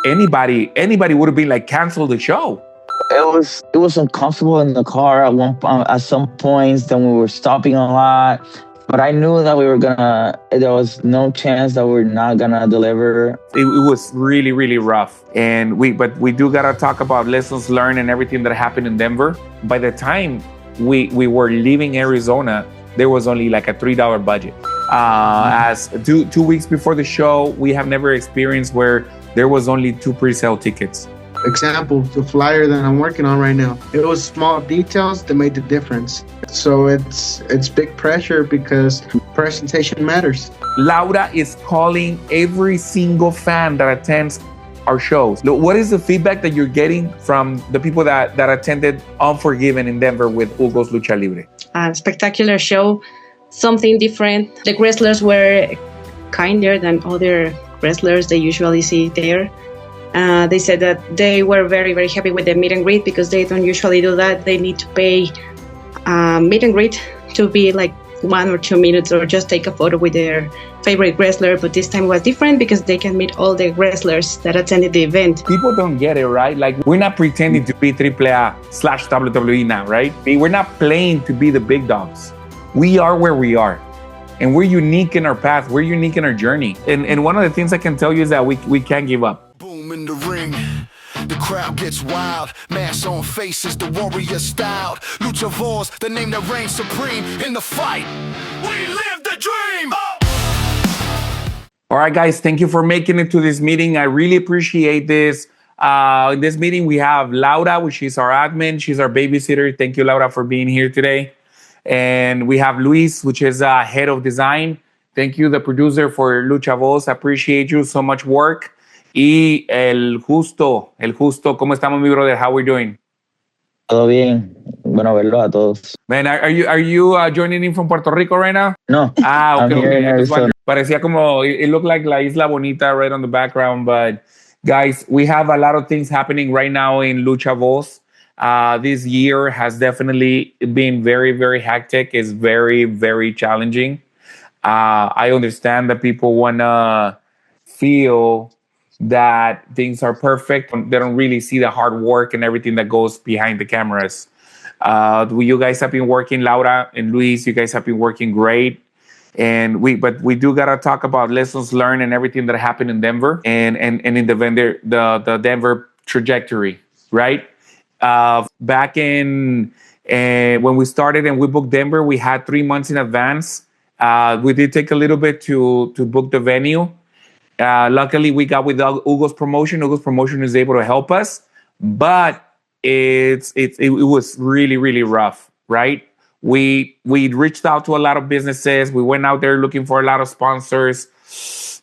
anybody would have been like, cancel the show. It was uncomfortable in the car at some points. Then we were stopping a lot, but I knew that there was no chance that we're not gonna deliver. It was really, really rough. But we do gotta talk about lessons learned and everything that happened in Denver. By the time we were leaving Arizona, there was only like a $3 budget. As 2 weeks before the show, we have never experienced where there was only 2 pre-sale tickets. Example, the flyer that I'm working on right now, it was small details that made the difference. So it's big pressure because presentation matters. Laura is calling every single fan that attends our shows. Look, what is the feedback that you're getting from the people that attended Unforgiven in Denver with Hugo's Lucha Libre? A spectacular show, something different. The wrestlers were kinder than other wrestlers they usually see there. They said that they were very, very happy with the meet and greet because they don't usually do that. They need to pay meet and greet to be like 1 or 2 minutes or just take a photo with their favorite wrestler. But this time was different because they can meet all the wrestlers that attended the event. People don't get it, right? Like, we're not pretending to be AAA/WWE now, right? We're not playing to be the big dogs. We are where we are. And we're unique in our path. We're unique in our journey. And one of the things I can tell you is that we can't give up. In the ring, the crowd gets wild. Mask on faces, the warrior style. Lucha Voz, the name that reigns supreme in the fight. We live the dream. All right, guys, thank you for making it to this meeting. I really appreciate this. In this meeting, we have Laura, which is our admin. She's our babysitter. Thank you, Laura, for being here today. And we have Luis, which is head of design. Thank you, the producer, for Lucha Voz. I appreciate you, so much work. Y el Justo, ¿cómo estamos, mi brother? How we doing? Todo bien. Bueno verlo a todos. Man, are you joining in from Puerto Rico right now? No. Okay. I'm here in Arizona. Parecía como, it looked like La Isla Bonita right on the background, but guys, we have a lot of things happening right now in Lucha Voz. This year has definitely been very, very hectic. It's very, very challenging. I understand that people want to feel that things are perfect. They don't really see the hard work and everything that goes behind the cameras. You guys have been working, Laura and Luis, you guys have been working great. But we do gotta talk about lessons learned and everything that happened in Denver and in the Denver trajectory, right? Back in when we started and we booked Denver, we had 3 months in advance. We did take a little bit to book the venue. Luckily, we got with Hugo's promotion. Hugo's promotion is able to help us, but it was really, really rough, right? We reached out to a lot of businesses. We went out there looking for a lot of sponsors,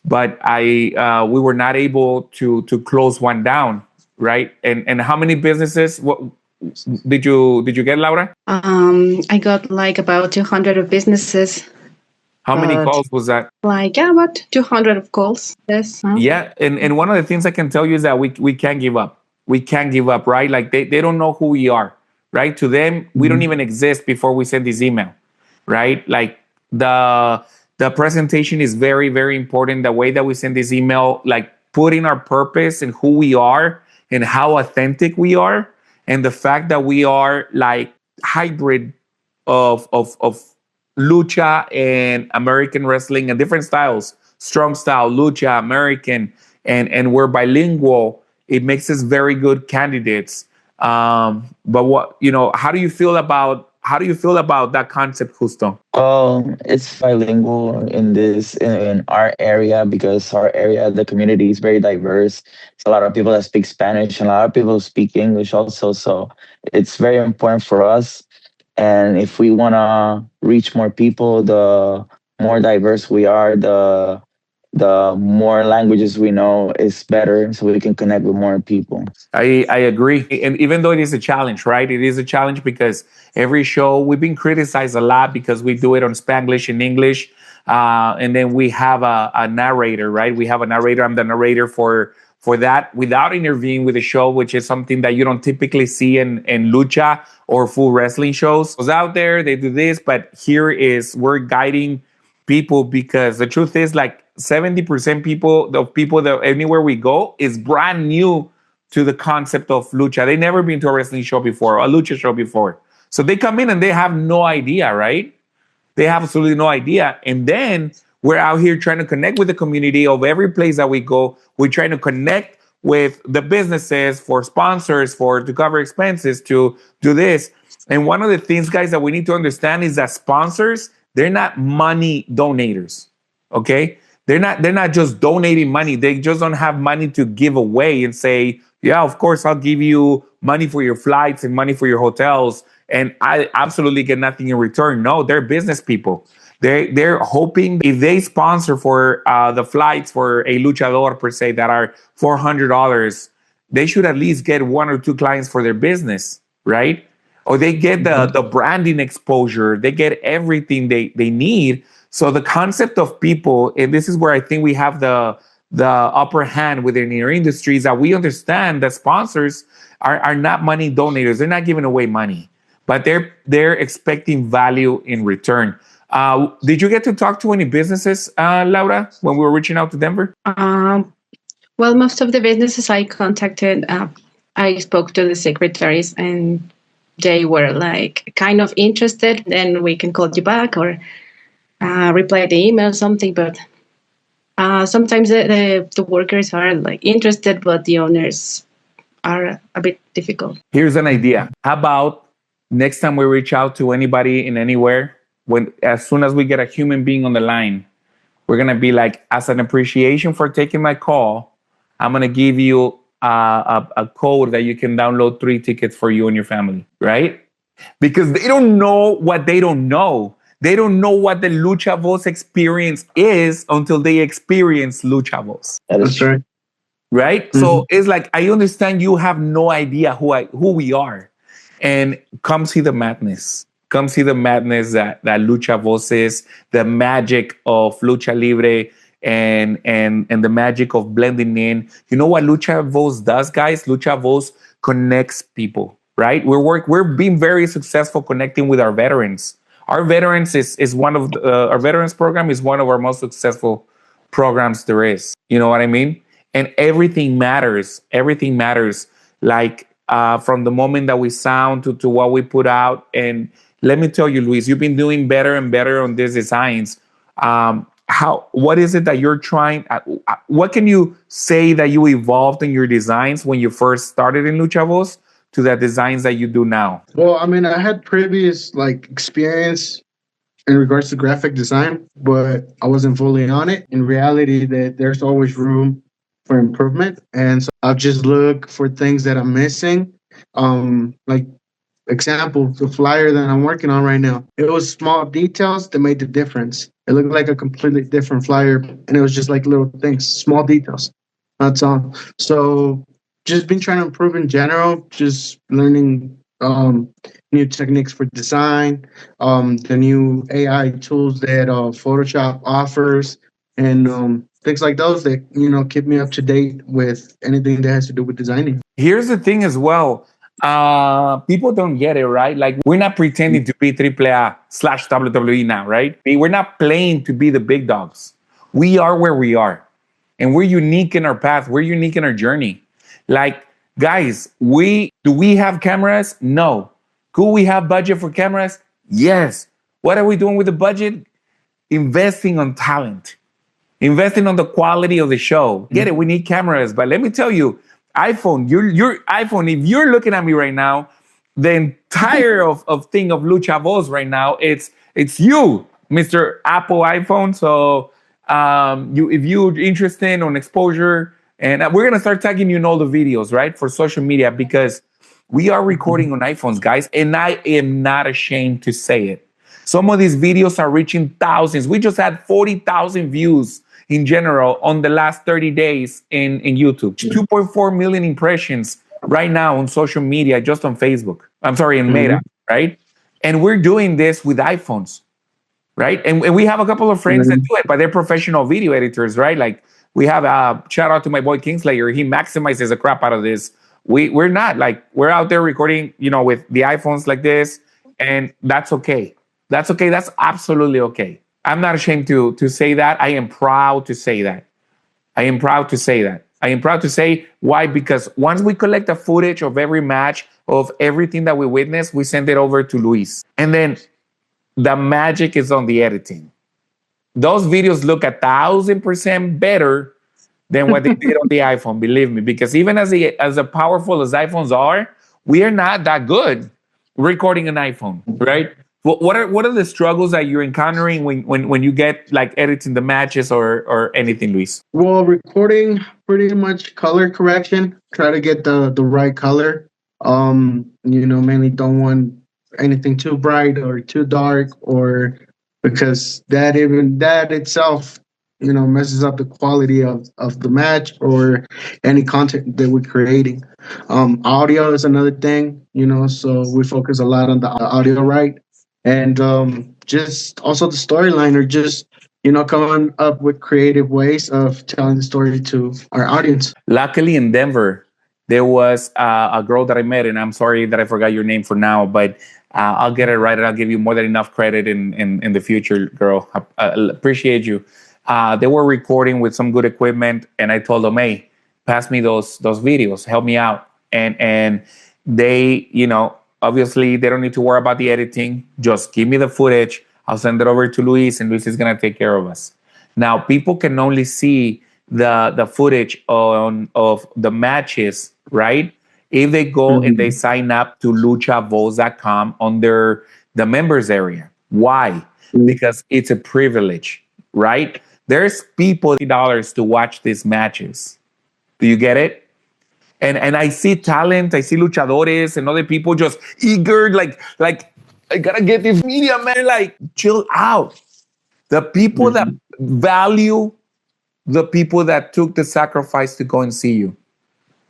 but we were not able to close one down, right? And how many businesses? What did you get, Laura? I got like about 200 of businesses. How many calls was that? Like about 200 of calls. Yes. Yeah, and one of the things I can tell you is that we can't give up. We can't give up, right? Like they don't know who we are, right? To them, we don't even exist before we send this email, right? Like the presentation is very, very important. The way that we send this email, like putting our purpose and who we are and how authentic we are, and the fact that we are like hybrid of lucha and American wrestling and different styles, strong style, lucha, American, and we're bilingual. It makes us very good candidates. But how do you feel about that concept, Justo? It's bilingual in our area because our area, the community is very diverse. It's a lot of people that speak Spanish and a lot of people speak English also. So it's very important for us. And if we want to reach more people, the more diverse we are, the more languages we know is better, so we can connect with more people. I agree. And even though it is a challenge, right? It is a challenge because every show, we've been criticized a lot because we do it on Spanglish and English. And then we have a narrator, right? We have a narrator. I'm the narrator for that without intervening with the show, which is something that you don't typically see in lucha or full wrestling shows. It's out there, they do this, but we're guiding people because the truth is, like, 70% people that anywhere we go is brand new to the concept of lucha. They never been to a wrestling show before, a lucha show before. So they come in and they have no idea, right? They have absolutely no idea. And then we're out here trying to connect with the community of every place that we go. We're trying to connect with the businesses for sponsors, to cover expenses, to do this. And one of the things, guys, that we need to understand is that sponsors, they're not money donators. Okay? They're not just donating money. They just don't have money to give away and say, yeah, of course, I'll give you money for your flights and money for your hotels, and I absolutely get nothing in return. No, they're business people. They're hoping if they sponsor for the flights for a luchador per se that are $400, they should at least get one or two clients for their business, right? Or they get the branding exposure. They get everything they need. So the concept of people, and this is where I think we have the upper hand within our industry, is that we understand that sponsors are not money donators. They're not giving away money, but they're expecting value in return. Did you get to talk to any businesses, Laura, when we were reaching out to Denver? Well, most of the businesses I contacted, I spoke to the secretaries, and they were like kind of interested. Then we can call you back or reply the email, something. But sometimes the workers are like interested, but the owners are a bit difficult. Here's an idea. How about next time we reach out to anybody in anywhere, as soon as we get a human being on the line, we're gonna be like, as an appreciation for taking my call, I'm gonna give you a code that you can download 3 tickets for you and your family, right? Because they don't know what they don't know. They don't know what the Lucha Voz experience is until they experience Lucha Voz. That's right. Right? Mm-hmm. So it's like, I understand you have no idea who we are. And come see the madness. Come see the madness that Lucha Voz is, the magic of Lucha Libre, and the magic of blending in. You know what Lucha Voz does, guys? Lucha Voz connects people, right? We're being very successful connecting with our veterans. Our veterans is one of our veterans program is one of our most successful programs there is. You know what I mean? And everything matters. Everything matters. Like from the moment that we sound to what we put out. And let me tell you, Luis, you've been doing better and better on these designs. What is it that you're trying? What can you say that you evolved in your designs when you first started in Lucha Voz to the designs that you do now? Well, I mean, I had previous experience in regards to graphic design, but I wasn't fully on it. In reality, that there's always room for improvement, and so I'll just look for things that I'm missing. Like example, the flyer that I'm working on right now, it was small details that made the difference. It looked like a completely different flyer, and it was just like little things, small details. That's all. So just been trying to improve in general, just learning new techniques for design, the new AI tools that Photoshop offers, and things like those that, keep me up to date with anything that has to do with designing. Here's the thing as well. People don't get it, right? Like, we're not pretending to be AAA/WWE now, right? We're not playing to be the big dogs. We are where we are, and we're unique in our path. We're unique in our journey. Like, guys, do we have cameras? No. Could we have budget for cameras? Yes. What are we doing with the budget? Investing on talent, investing on the quality of the show. Get it? We need cameras, but let me tell you, iPhone, your iPhone, if you're looking at me right now, the entire of thing of Lucha Voz right now, it's you, Mr. Apple iPhone. So if you're interested on exposure, and we're gonna start tagging you in all the videos, right, for social media, because we are recording on iPhones, guys, and I am not ashamed to say it. Some of these videos are reaching thousands. We just had 40,000 views in general on the last 30 days in YouTube. 2.4 million impressions right now on social media, just on Facebook. I'm sorry, in Meta, right? And we're doing this with iPhones, right? And we have a couple of friends that do it, but they're professional video editors, right? Like, we have a shout out to my boy Kingslayer. He maximizes the crap out of this. We're not, like, we're out there recording, with the iPhones like this, and that's okay. That's okay. That's absolutely okay. I'm not ashamed to say that. I am proud to say that. I am proud to say that. I am proud to say why, because once we collect the footage of every match, of everything that we witness, we send it over to Luis. And then the magic is on the editing. Those videos look 1,000% better than what they did on the iPhone, believe me, because even as powerful as iPhones are, we are not that good recording an iPhone, right? What are the struggles that you're encountering when you get like editing the matches or anything, Luis? Well, recording pretty much color correction. Try to get the right color. Mainly don't want anything too bright or too dark, or because that itself, messes up the quality of the match or any content that we're creating. Audio is another thing, so we focus a lot on the audio, right? And just also the storyline, or just coming up with creative ways of telling the story to our audience. Luckily, in Denver, there was a girl that I met, and I'm sorry that I forgot your name for now, but I'll get it right, and I'll give you more than enough credit in the future, girl. I appreciate you. They were recording with some good equipment, and I told them, "Hey, pass me those videos, help me out." And they, obviously they don't need to worry about the editing. Just give me the footage. I'll send it over to Luis, and Luis is gonna take care of us. Now, people can only see the footage of the matches, right? If they go and they sign up to luchavoz.com under the members area. Why? Because it's a privilege, right? There's people $50 to watch these matches. Do you get it? And I see talent, I see luchadores and other people just eager, like I gotta get this media, man. Like, chill out. The people that value the people that took the sacrifice to go and see you.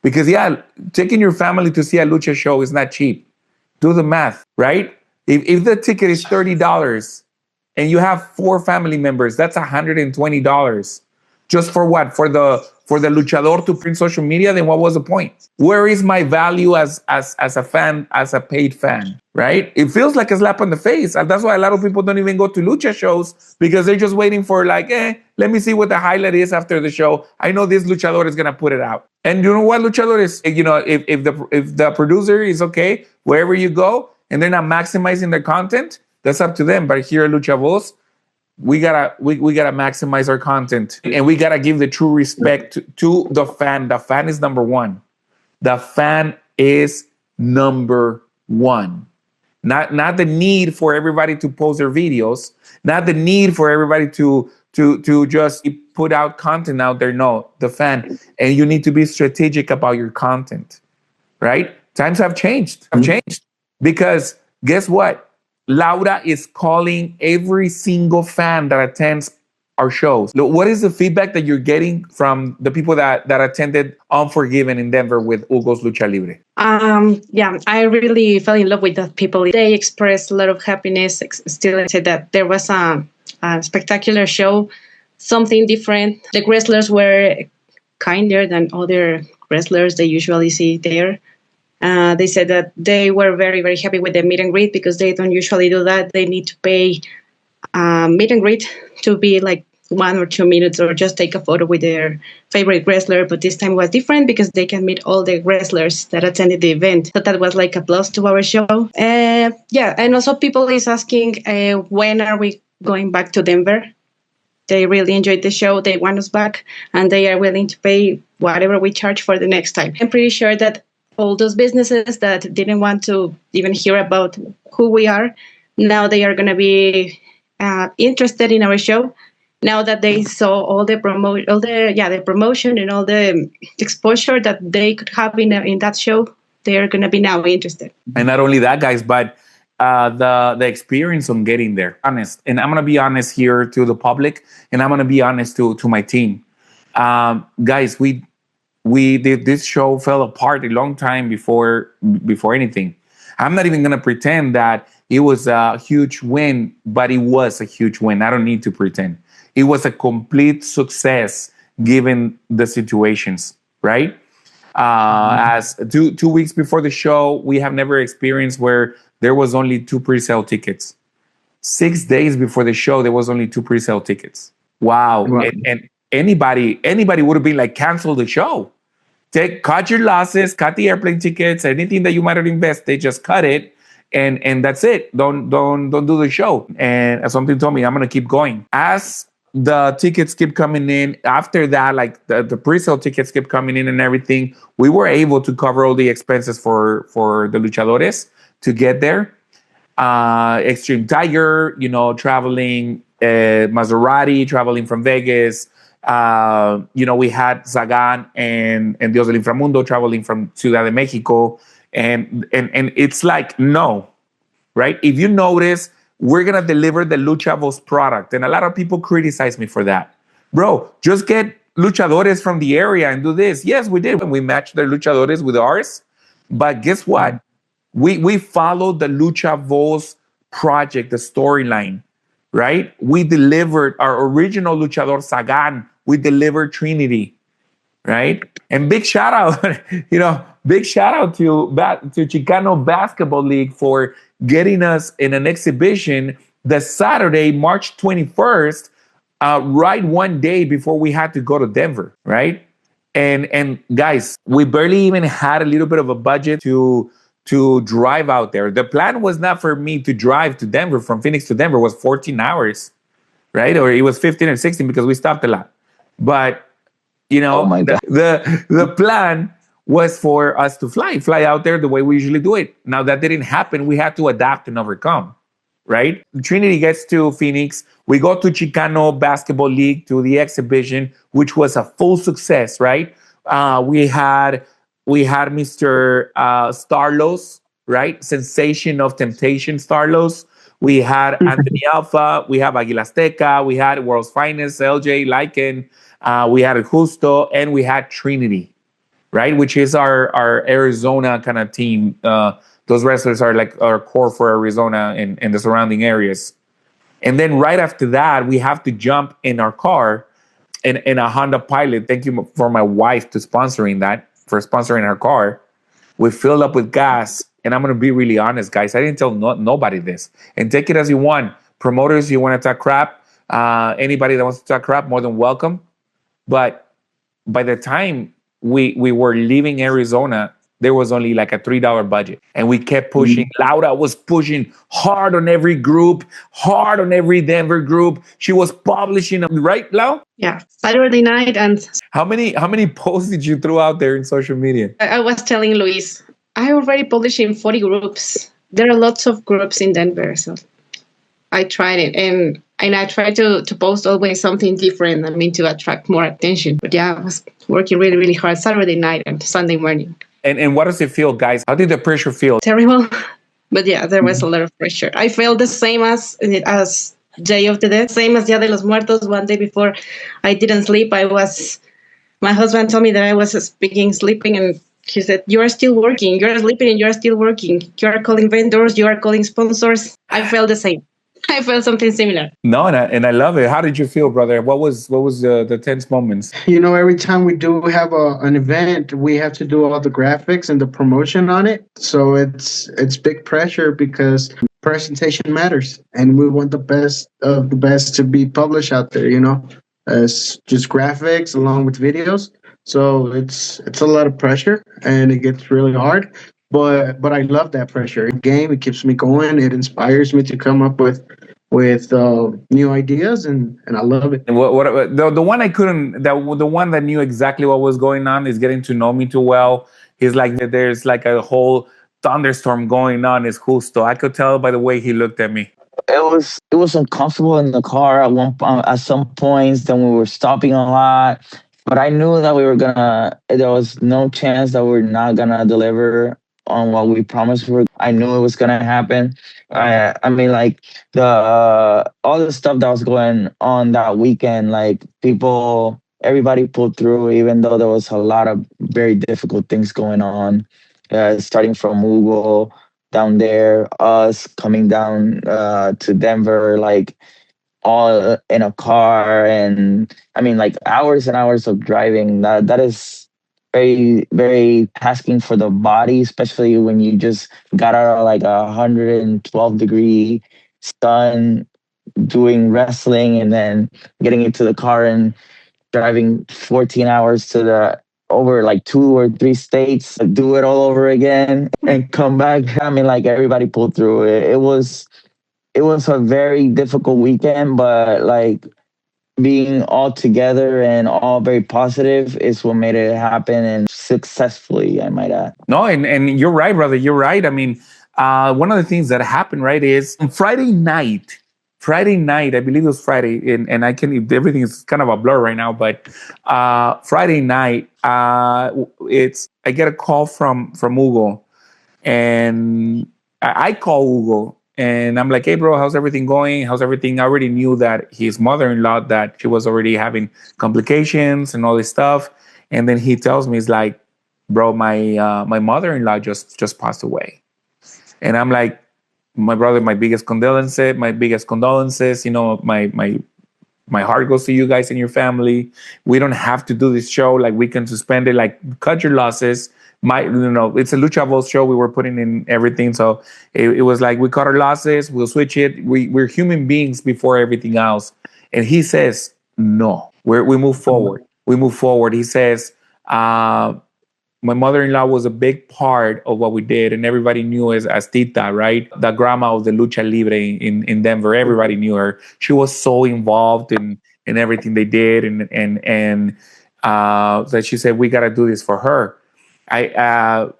Because taking your family to see a lucha show is not cheap. Do the math, right? If the ticket is $30 and you have 4 family members, that's $120. Just for what? For the luchador to print social media, then what was the point? Where is my value as a fan, as a paid fan, right? It feels like a slap on the face. And that's why a lot of people don't even go to lucha shows, because they're just waiting for let me see what the highlight is after the show. I know this luchador is going to put it out. And you know what, luchadores, if the producer is okay, wherever you go, and they're not maximizing their content, that's up to them. But here at Lucha Voz, we gotta maximize our content, and we gotta give the true respect to the fan. The fan is number one. The fan is number one. Not the need for everybody to post their videos, not the need for everybody to just put out content out there. No, the fan. And you need to be strategic about your content, right? Times have changed. Because guess what? Laura is calling every single fan that attends our shows. What is the feedback that you're getting from the people that attended Unforgiven in Denver with Hugo's Lucha Libre? I really fell in love with the people. They expressed a lot of happiness. Still said that there was a spectacular show, something different. The wrestlers were kinder than other wrestlers they usually see there. They said that they were very, very happy with the meet and greet, because they don't usually do that. They need to pay meet and greet to be like 1 or 2 minutes, or just take a photo with their favorite wrestler. But this time was different because they can meet all the wrestlers that attended the event. So that was like a plus to our show. And also people is asking, when are we going back to Denver? They really enjoyed the show. They want us back, and they are willing to pay whatever we charge for the next time. I'm pretty sure that all those businesses that didn't want to even hear about who we are, now they are going to be interested in our show. Now that they saw all the promotion and all the exposure that they could have in that show, they are going to be now interested. And not only that, guys, but the experience on getting there. Honest, and I'm going to be honest here to the public, and I'm going to be honest to my team, guys. We did this show fell apart a long time before anything. I'm not even going to pretend that it was a huge win, but it was a huge win. I don't need to pretend. It was a complete success given the situations, right? As 2 weeks before the show, we have never experienced where there was only 2 pre-sale tickets. 6 days before the show, there was only 2 pre-sale tickets. Wow. Wow. And anybody would have been like, cancel the show. Cut your losses, cut the airplane tickets, anything that you might have invested, just cut it. And that's it. Don't do the show. And something told me I'm gonna keep going. As the tickets keep coming in, after that, like the pre-sale tickets keep coming in and everything, we were able to cover all the expenses for the luchadores to get there. Extreme Tiger, traveling, Maserati, traveling from Vegas. We had Sagan and Dios del Inframundo traveling from Ciudad de Mexico. And it's like, no, right? If you notice, we're going to deliver the Lucha Voz product. And a lot of people criticize me for that. Bro, just get luchadores from the area and do this. Yes, we did. We matched their luchadores with ours. But guess what? We followed the Lucha Voz project, the storyline, right? We delivered our original luchador Sagan. We delivered Trinity, right? And big shout out, big shout out to Chicano Basketball League for getting us in an exhibition the Saturday, March 21st, right one day before we had to go to Denver, right? And guys, we barely even had a little bit of a budget to drive out there. The plan was not for me to drive to Denver, from Phoenix to Denver was 14 hours, right? Or it was 15 or 16 because we stopped a lot. But, Oh my God. the plan was for us to fly out there the way we usually do it. Now that didn't happen. We had to adapt and overcome, right? Trinity gets to Phoenix. We go to Chicano Basketball League, to the exhibition, which was a full success, right? We had Mr. Starlos, right? Sensation of Temptation Starlos. We had Anthony Alpha. We have Aguila Azteca. We had World's Finest, LJ Lycan. We had Justo, and we had Trinity, right? Which is our Arizona kind of team. Those wrestlers are like our core for Arizona and the surrounding areas. And then right after that, we have to jump in our car in a Honda Pilot. Thank you for my wife for sponsoring our car. We filled up with gas. And I'm going to be really honest, guys. I didn't tell nobody this. And take it as you want. Promoters, you want to talk crap. Anybody that wants to talk crap, more than welcome. But by the time we were leaving Arizona, there was only like a $3 budget. And we kept pushing. Laura was pushing hard on every group, hard on every Denver group. She was publishing, right, Lau? Yeah, Saturday night. And How many posts did you throw out there in social media? I was telling Luis, I already published in 40 groups. There are lots of groups in Denver, so I tried it. And I tried to post always something different, to attract more attention. But yeah, I was working really, really hard Saturday night and Sunday morning. And what does it feel, guys? How did the pressure feel? Terrible. But yeah, there was a lot of pressure. I felt the same as Day of the Dead, same as Dia de los Muertos. One day before, I didn't sleep. My husband told me that I was sleeping, and he said, "You are still working. You are sleeping and you are still working. You are calling vendors. You are calling sponsors." I felt the same. I felt something similar. No, and I love it. How did you feel, brother? What was the tense moments? Every time we do have an event, we have to do all the graphics and the promotion on it. So it's big pressure because presentation matters, and we want the best of the best to be published out there. As just graphics along with videos. So it's a lot of pressure, and it gets really hard. But I love that pressure. It keeps me going. It inspires me to come up with new ideas, and I love it. And the one I couldn't, the one that knew exactly what was going on is getting to know me too well. He's like, there's like a whole thunderstorm going on. Is Justo. I could tell by the way he looked at me. It was uncomfortable in the car at some points. Then we were stopping a lot, but I knew that there was no chance that we're not gonna deliver on what we promised. I knew it was gonna happen. Like all the stuff that was going on that weekend, like everybody pulled through, even though there was a lot of very difficult things going on, starting from Hugo down there, us coming down to Denver, like all in a car, and like hours and hours of driving. That is very, very tasking for the body, especially when you just got out of like 112-degree son doing wrestling and then getting into the car and driving 14 hours to the over like 2 or 3 states, do it all over again and come back. I mean, like everybody pulled through it. It was a very difficult weekend, but like being all together and all very positive is what made it happen and successfully, I might add. No, and you're right, brother. You're right. I mean, one of the things that happened, right, is on Friday night, I believe it was Friday, and I can, everything is kind of a blur right now, but Friday night, I get a call from Hugo, and I call Hugo, and I'm like, hey, bro, how's everything going? How's everything? I already knew that his mother-in-law, that she was already having complications and all this stuff. And then he tells me, he's like, bro, my mother-in-law just passed away. And I'm like, my brother, my biggest condolences. You know, my heart goes to you guys and your family. We don't have to do this show. Like, we can suspend it. Like, cut your losses. It's a Lucha Voz show. We were putting in everything. So it was like, we cut our losses. We'll switch it. We're human beings before everything else. And he says, no, we move forward. We move forward. He says, my mother-in-law was a big part of what we did, and everybody knew as Tita, right? The grandma of the Lucha Libre in Denver. Everybody knew her. She was so involved in everything they did, and that she said, we got to do this for her. To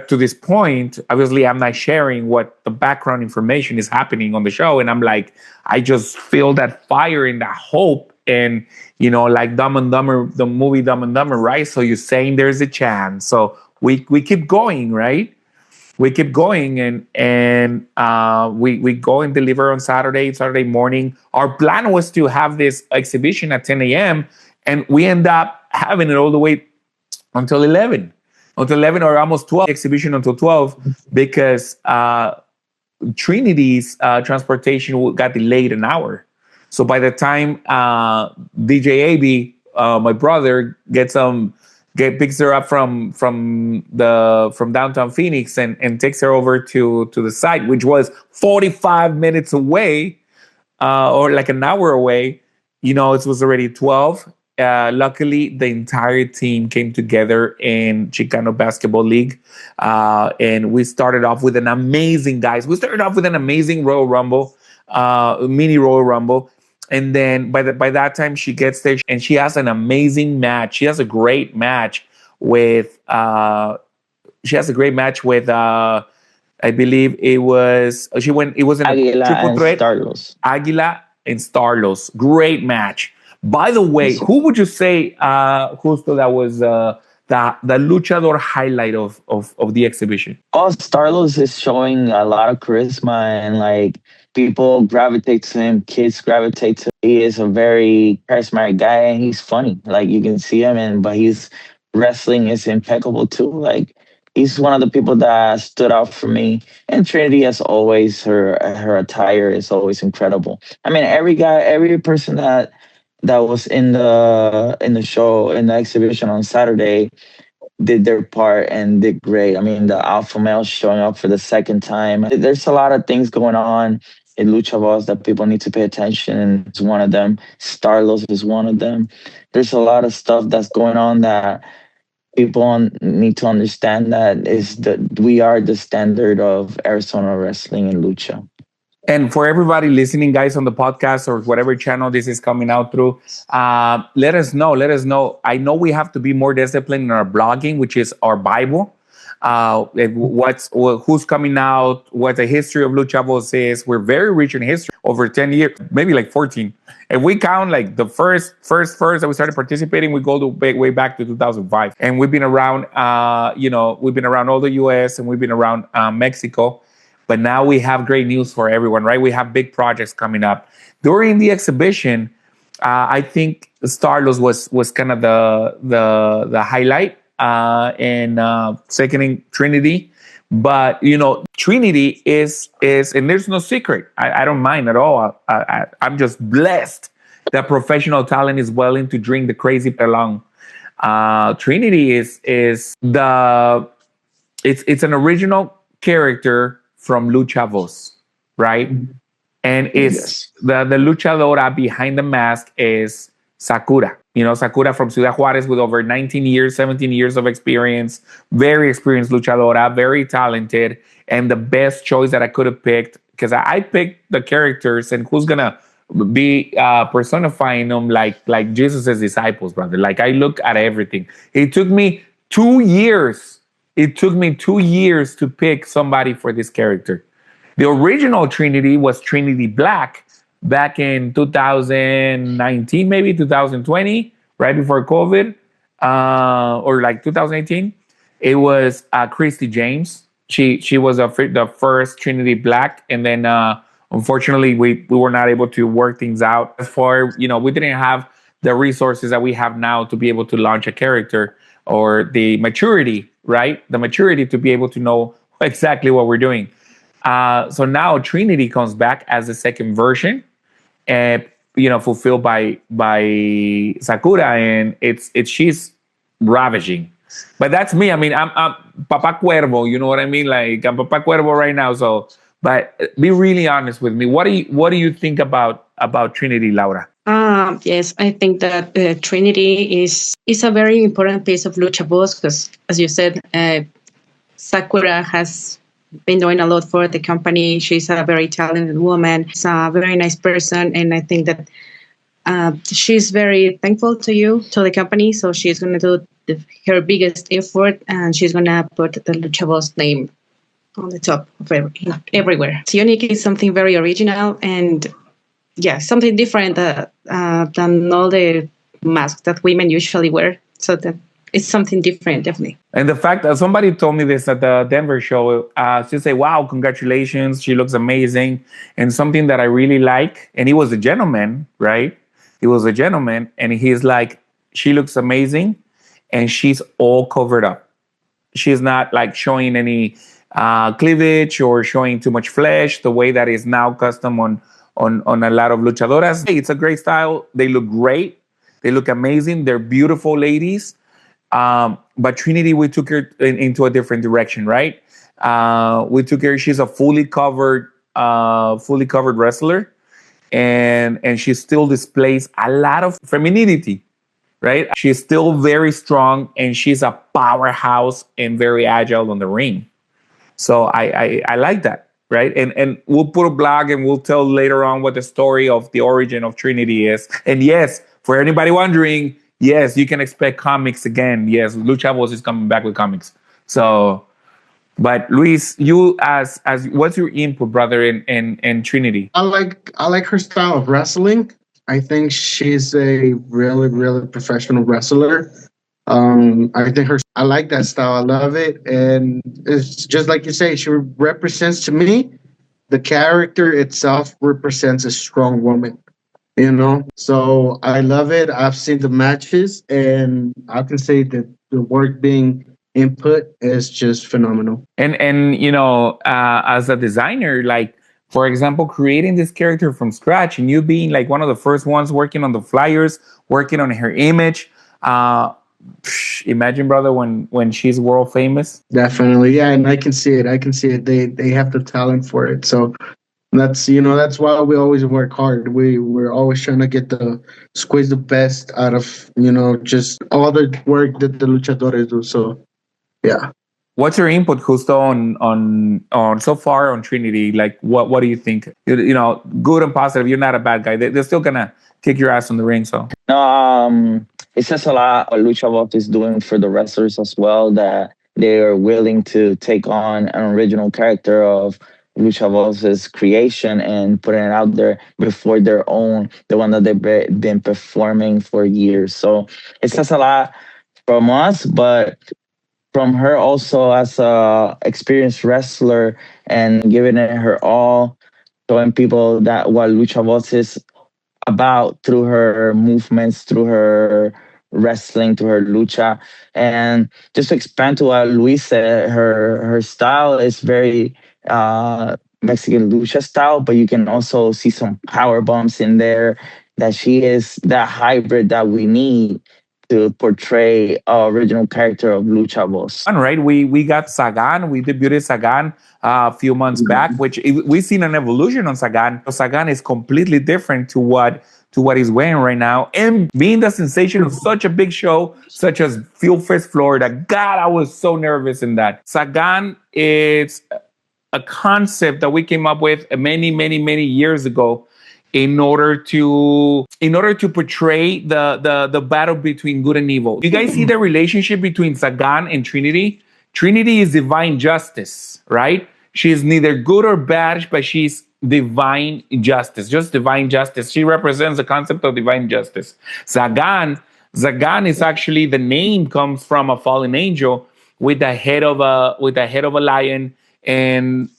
this point, obviously, I'm not sharing what the background information is happening on the show, and I'm like, I just feel that fire and that hope. And, like Dumb and Dumber, the movie Dumb and Dumber, right? So you're saying there's a chance. So we keep going, right? We keep going, and we go and deliver on Saturday morning. Our plan was to have this exhibition at 10 a.m. and we end up having it all the way until 11 or almost 12, exhibition until 12, because Trinity's transportation got delayed an hour. So by the time DJ AB, my brother, picks her up from downtown Phoenix and takes her over to the site, which was 45 minutes away, or like an hour away, it was already 12. Luckily, the entire team came together in Chicano Basketball League, and we started off with an amazing Royal Rumble, mini Royal Rumble. And then by that time she gets there and she has an amazing match. She has a great match with I believe it was an Aguila triple and threat. Starlos. Aguila and Starlos. Great match. By the way, who would you say, Justo, that was the luchador highlight of the exhibition? Oh, Starlos is showing a lot of charisma and like people gravitate to him, kids gravitate to him. He is a very charismatic guy and he's funny. Like you can see him, but his wrestling is impeccable too. Like he's one of the people that stood out for me. And Trinity, as always, her attire is always incredible. I mean, every person that was in the show, in the exhibition on Saturday, did their part and did great. I mean, the alpha male showing up for the second time. There's a lot of things going on in Lucha Voz that people need to pay attention, and it's one of them. Starlos is one of them. There's a lot of stuff that's going on that people need to understand, that is that we are the standard of Arizona wrestling and lucha. And for everybody listening, guys, on the podcast or whatever channel this is coming out through, let us know. I know we have to be more disciplined in our blogging, which is our Bible. Who's coming out, what the history of Lucha Voz is. We're very rich in history, over 10 years, maybe like 14. If we count like the first that we started participating, we go way back to 2005. And we've been around, we've been around all the US and we've been around Mexico. But now we have great news for everyone, right? We have big projects coming up. During the exhibition, I think Starlos was kind of the highlight, and seconding Trinity. But Trinity is, and there's no secret. I don't mind at all. I'm just blessed that professional talent is willing to drink the crazy along. Trinity is it's an original character from Lucha Voz. right? And it's Yes. the luchadora behind the mask is Sakura. You know, Sakura from Ciudad Juarez with over 19 years, 17 years of experience, very experienced luchadora, very talented, and the best choice that I could have picked because I picked the characters and who's gonna be personifying them like Jesus's disciples, brother. Like I look at everything. It took me 2 years. It took me 2 years to pick somebody for this character. The original Trinity was Trinity Black back in 2019, maybe 2020, right before COVID, or like 2018. It was Christy James. She was the first Trinity Black, and then unfortunately we were not able to work things out. As for we didn't have the resources that we have now to be able to launch a character or the maturity, right? The maturity to be able to know exactly what we're doing. So now Trinity comes back as the second version, and fulfilled by Sakura, and it's she's ravaging. But that's me. I mean, I'm Papa Cuervo. You know what I mean? Like I'm Papa Cuervo right now. So, but be really honest with me. What do you think about Trinity, Laura? Yes, I think that Trinity is a very important piece of Lucha Voz because, as you said, Sakura has been doing a lot for the company. She's a very talented woman. She's a very nice person, and I think that she's very thankful to you, to the company. So she's going to do her biggest effort, and she's going to put the Lucha Voz name on the top of everywhere. It's unique. It's something very original, and yeah, something different than all the masks that women usually wear. So that it's something different, definitely. And the fact that somebody told me this at the Denver show, she said, "Wow, congratulations! She looks amazing." And something that I really like, and he was a gentleman, right? He was a gentleman, and he's like, "She looks amazing, and she's all covered up. She's not like showing any cleavage or showing too much flesh, the way that is now custom on a lot of luchadoras. Hey, it's a great style. They look great. They look amazing. They're beautiful ladies." But Trinity, we took her into a different direction, right? We took her. She's a fully covered wrestler, and she still displays a lot of femininity, right? She's still very strong, and she's a powerhouse and very agile on the ring. So I like that, right? And we'll put a blog and we'll tell later on what the story of the origin of Trinity is. And yes, for anybody wondering, yes, you can expect comics again. Yes, Lucha Voz is coming back with comics. So, but Luis, you as what's your input, brother, in Trinity? I like her style of wrestling. I think she's a really, really professional wrestler. I like that style. I love it. And it's just like you say, she represents, to me, the character itself represents a strong woman, So I love it. I've seen the matches, and I can say that the work being input is just phenomenal. And as a designer, like, for example, creating this character from scratch and you being like one of the first ones working on the flyers, working on her image, imagine, brother, when she's world famous. Definitely, yeah, and I can see it. They have the talent for it. So that's why we always work hard. We're always trying to squeeze the best out of just all the work that the luchadores do. So yeah. What's your input, Justo, on so far on Trinity? Like, what do you think? Good and positive. You're not a bad guy. They're still gonna kick your ass on the ring. So it says a lot what Lucha Voz is doing for the wrestlers as well, that they are willing to take on an original character of Lucha Voz's creation and putting it out there before their own, the one that they've been performing for years. So it says a lot from us, but from her also as a experienced wrestler and giving it her all, showing people that what Lucha Voz is about through her movements, through her wrestling, through her lucha. And just to expand to what Luis said, her style is very Mexican lucha style, but you can also see some power bumps in there, that she is that hybrid that we need to portray original character of Lucha Voz. Right, we got Sagan. We debuted Sagan a few months back, which we've seen an evolution on Sagan. Sagan is completely different to what he's wearing right now, and being the sensation of such a big show, such as Fuel Fest Florida. God, I was so nervous in that. Sagan is a concept that we came up with many years ago in order to portray the battle between good and evil. You guys see the relationship between Sagan and Trinity? Trinity is divine justice, right? She is neither good or bad, but she's divine justice, just divine justice. She represents the concept of divine justice. Sagan is actually, the name comes from a fallen angel with the head of a lion and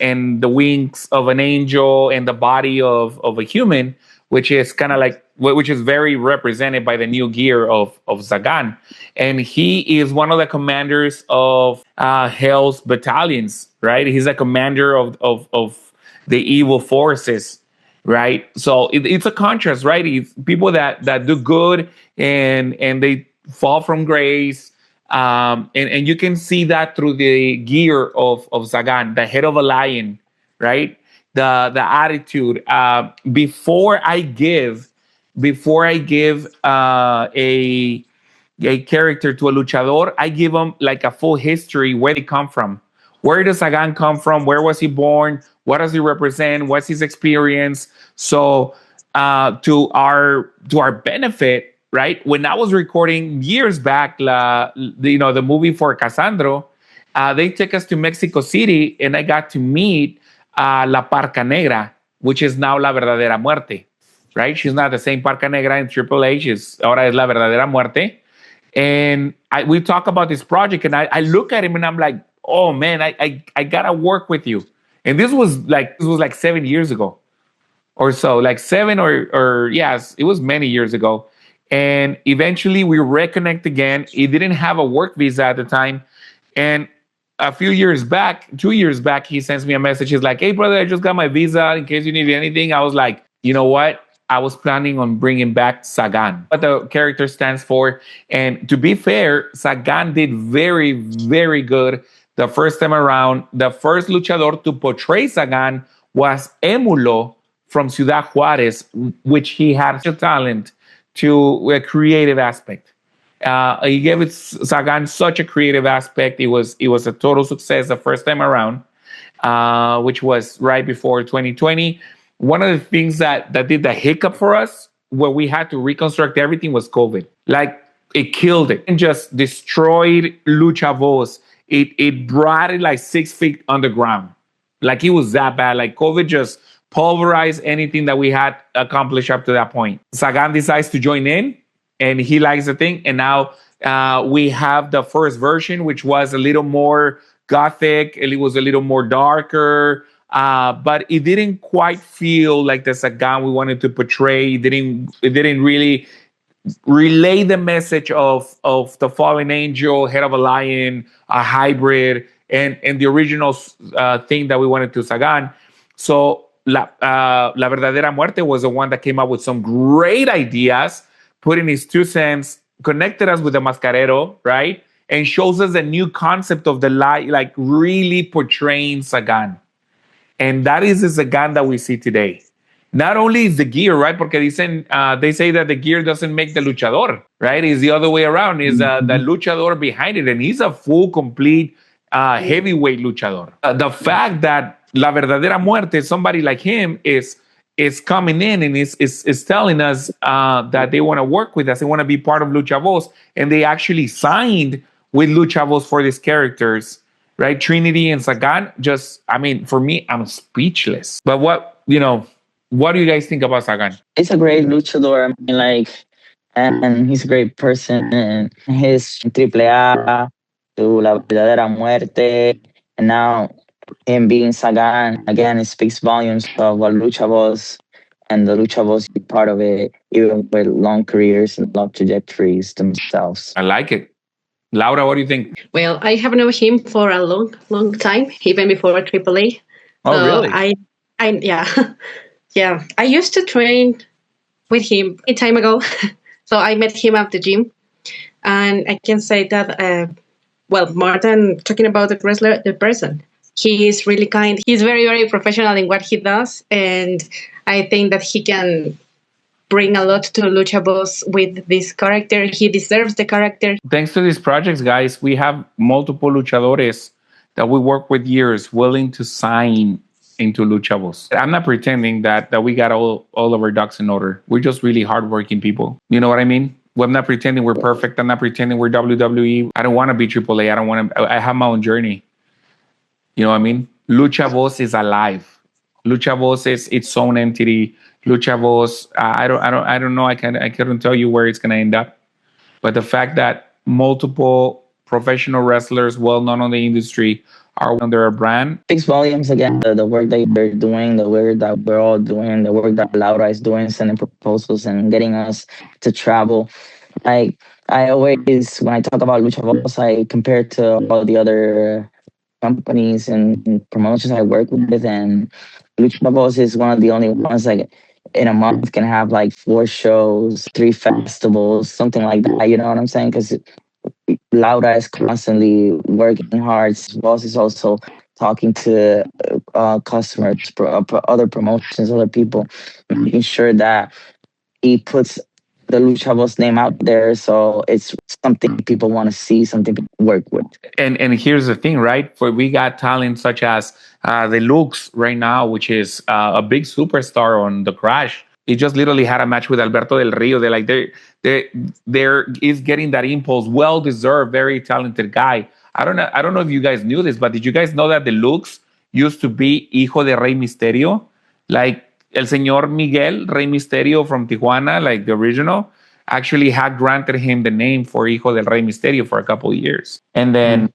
the wings of an angel and the body of a human, which is kind of like, which is very represented by the new gear of Sagan. And he is one of the commanders of Hell's battalions, right? He's a commander of the evil forces, right? So it's a contrast, right? It's people that do good and they fall from grace. And you can see that through the gear of Sagan, the head of a lion, right? The attitude. Before I give a character to a luchador, I give them like a full history, where they come from. Where does Sagan come from? Where was he born? What does he represent? What's his experience? So to our benefit, right? When I was recording years back, the movie for Casandro, they took us to Mexico City, and I got to meet La Parca Negra, which is now La Verdadera Muerte, right? She's not the same Parca Negra in Triple H. Ahora es La Verdadera Muerte. And we talk about this project, and I look at him, and I'm like, oh man, I gotta work with you. And this was like 7 years ago or so, like 7 or yes, it was many years ago. And eventually we reconnect again. He didn't have a work visa at the time. And a few years back, 2 years back, he sends me a message. He's like, hey, brother, I just got my visa in case you need anything. I was like, you know what? I was planning on bringing back Sagan, what the character stands for. And to be fair, Sagan did very, very good the first time around. The first luchador to portray Sagan was Emulo from Ciudad Juarez, which he had such a talent to a creative aspect. He gave Sagan such a creative aspect. It was a total success the first time around, which was right before 2020. One of the things that did the hiccup for us, where we had to reconstruct everything, was COVID. Like, it killed it and just destroyed Lucha Voz. It brought it like 6 feet underground. Like, it was that bad. Like, COVID just pulverized anything that we had accomplished up to that point. Sagan decides to join in, and he likes the thing. And now we have the first version, which was a little more gothic. It was a little more darker, but it didn't quite feel like the Sagan we wanted to portray. It didn't really relay the message of the fallen angel, head of a lion, a hybrid, and the original thing that we wanted to Sagan. So La Verdadera Muerte was the one that came up with some great ideas, put in his 2 cents, connected us with the Mascarero, right? And shows us a new concept of the light, like really portraying Sagan. And that is the Sagan that we see today. Not only is the gear, right? Porque they say that the gear doesn't make the luchador, right? It's the other way around. Is the luchador behind it. And he's a full, complete heavyweight luchador. The fact that La Verdadera Muerte, somebody like him, is coming in and is telling us that they want to work with us. They want to be part of Lucha Voz. And they actually signed with Lucha Voz for these characters, right? Trinity and Sagan. For me, I'm speechless. But what do you guys think about Sagan? He's a great luchador. And he's a great person. And he's Triple A to La Verdadera Muerte. And now him being Sagan, again, it speaks volumes of what Lucha Voz and the Lucha Voz be part of it, even with long careers and long trajectories themselves. I like it. Laura, what do you think? Well, I have known him for a long time, even before AAA. Oh, really? Yeah. I used to train with him a time ago. So I met him at the gym. And I can say that, well, more than talking about the wrestler, the person, he is really kind. He's very, very professional in what he does. And I think that he can bring a lot to Lucha Voz with this character. He deserves the character. Thanks to these projects, guys, we have multiple luchadores that we work with years willing to sign into Lucha Voz. I'm not pretending that we got all of our ducks in order. We're just really hardworking people. You know what I mean? Well, I'm not pretending we're perfect. I'm not pretending we're WWE. I don't want to be AAA. I don't want to. I have my own journey. You know what I mean? Lucha Voz is alive. Lucha Voz is its own entity. Lucha Voz, I don't know. I couldn't tell you where it's going to end up. But the fact that multiple professional wrestlers, well known on the industry, are under a brand Speaks volumes again. The work that they're doing, the work that we're all doing, the work that Laura is doing, sending proposals and getting us to travel. Like I always, when I talk about Lucha Voz, I compare it to all the other companies and promotions I work with, and Lucha Voz is one of the only ones like in a month can have like 4 shows, 3 festivals, something like that. You know what I'm saying? Because Laura is constantly working hard. Boss is also talking to customers, other promotions, other people, making sure that he puts the Lucha Voz name out there, so it's something people want to see, something people work with. and here's the thing, right? For we got talent such as the Lux right now, which is a big superstar on the Crash. He just literally had a match with Alberto del Rio. They're like there is getting that impulse, well deserved, very talented guy. I don't know if you guys knew this, but did you guys know that the Lux used to be Hijo de Rey Misterio, like El Señor Miguel Rey Misterio from Tijuana, like the original, actually had granted him the name for Hijo del Rey Misterio for a couple of years. And then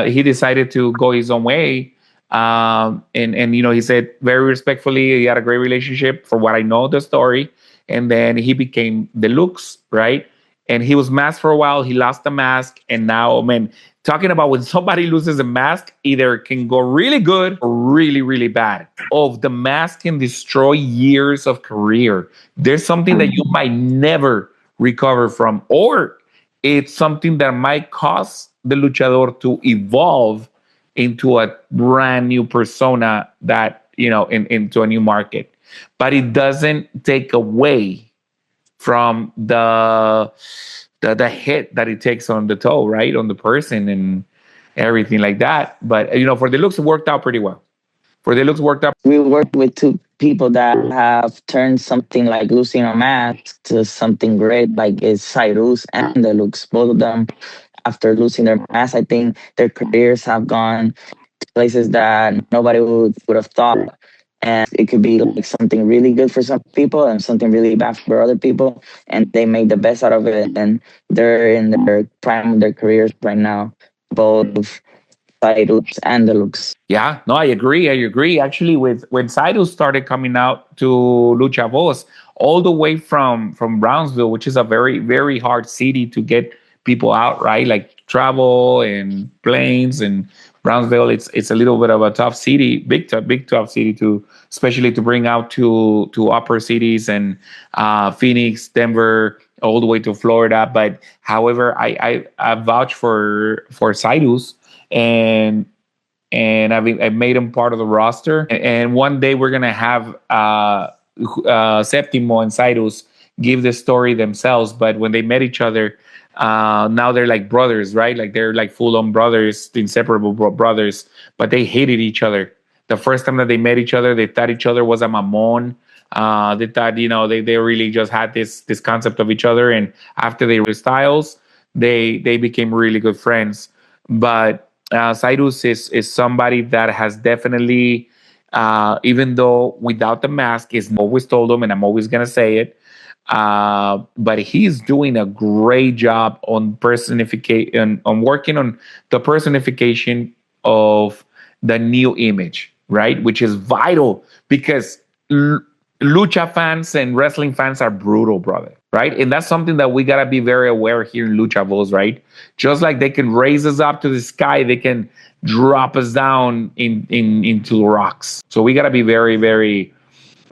he decided to go his own way. And you know, he said very respectfully, he had a great relationship for what I know the story. And then he became the Lux, right? And he was masked for a while. He lost the mask. And now, man, talking about when somebody loses a mask, either can go really good or really, really bad. Oh, the mask can destroy years of career. There's something that you might never recover from, or it's something that might cause the luchador to evolve into a brand new persona that, you know, into a new market. But it doesn't take away from the hit that it takes on the toe, right, on the person and everything like that. But you know, for the Lux, it worked out pretty well. We worked with 2 people that have turned something like losing a mask to something great, like it's Cyrus and the Lux. Both of them, after losing their mask, I think their careers have gone to places that nobody would have thought. And it could be like something really good for some people and something really bad for other people. And they made the best out of it. And they're in their prime of their careers right now, both Cyrus and the Lux. Yeah, no, I agree. Actually, with when Cyrus started coming out to Lucha Voz, all the way from Brownsville, which is a very, very hard city to get people out, right? Like travel and planes, and Brownsville, it's a little bit of a tough city, big tough city to, especially to bring out to upper cities and Phoenix, Denver, all the way to Florida. But however, I vouch for Cyrus, and I've made him part of the roster. And one day we're gonna have Septimo and Cyrus give the story themselves. But when they met each other, now they're like brothers, right? Like they're like full-on brothers, inseparable brothers. But they hated each other. The first time that they met each other, they thought each other was a mamon. They thought, you know, they really just had this concept of each other. And after they were styles, they became really good friends. But Cyrus is somebody that has definitely, even though without the mask, is always told him, and I'm always gonna say it. But he's doing a great job on personification, on working on the personification of the new image, right? Which is vital because lucha fans and wrestling fans are brutal, brother, right? And that's something that we gotta be very aware here in Lucha Voz, right? Just like they can raise us up to the sky, they can drop us down into the rocks. So we gotta be very, very,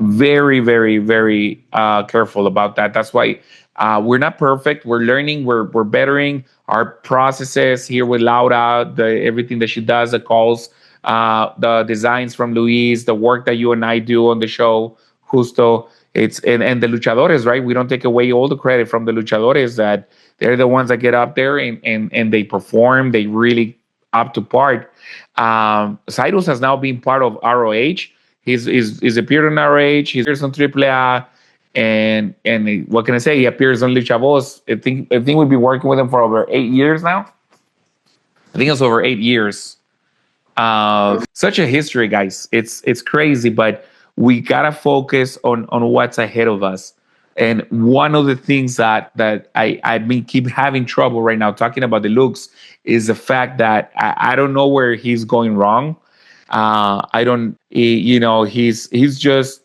very, very, very careful about that. That's why We're not perfect. We're learning. We're bettering our processes here with Laura. Everything that she does, the calls, the designs from Luis, the work that you and I do on the show, Justo. It's and the luchadores, right? We don't take away all the credit from the luchadores. That they're the ones that get up there and they perform. They really up to part. Cyrus has now been part of ROH. He's appeared on ROH. He's appears on AAA. And what can I say? He appears on Lucha Voz. I think we've been working with him for over 8 years now. I think it's over 8 years. Such a history, guys. It's crazy, but we gotta focus on what's ahead of us. And one of the things that I been keep having trouble right now talking about the looks is the fact that I don't know where he's going wrong. I don't, he's just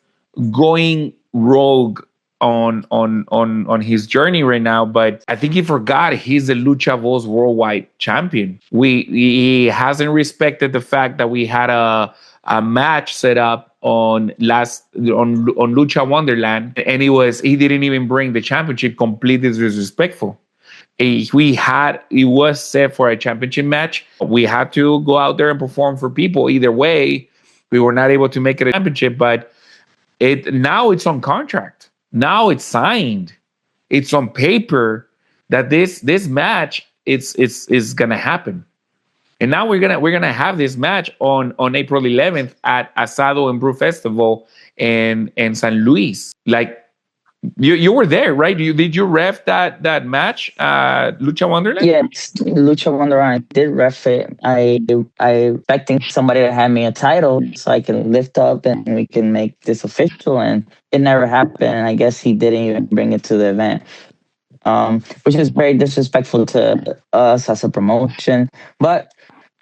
going rogue on his journey right now. But I think he forgot he's the Lucha Voz worldwide champion. He hasn't respected the fact that we had a match set up on Lucha Wonderland, and he didn't even bring the championship. Completely disrespectful. It was set for a championship match. We had to go out there and perform for people. Either way, we were not able to make it a championship, but now it's on contract. Now it's signed. It's on paper that this match is gonna happen. And now we're gonna have this match on April 11th at Asado and Brew Festival in San Luis. Like you were there, right? Did you ref that match, Lucha Wonderland? Yes, Lucha Wonderland. I did ref it. I expecting somebody to hand me a title so I can lift up and we can make this official, and it never happened. I guess he didn't even bring it to the event, which is very disrespectful to us as a promotion. But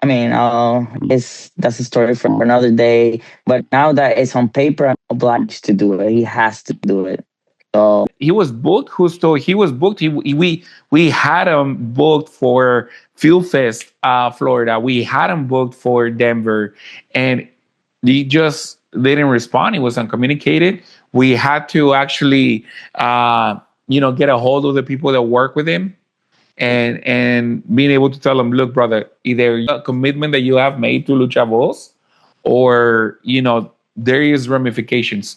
I mean, that's a story for another day. But now that it's on paper, I'm obliged to do it. He has to do it. So he was booked. Justo, he was booked. We had him booked for Fuel Fest, Florida. We had him booked for Denver, and he just didn't respond. He was uncommunicated. We had to actually, get a hold of the people that work with him, and being able to tell him, look, brother, either a commitment that you have made to Lucha Voz, or there is ramifications.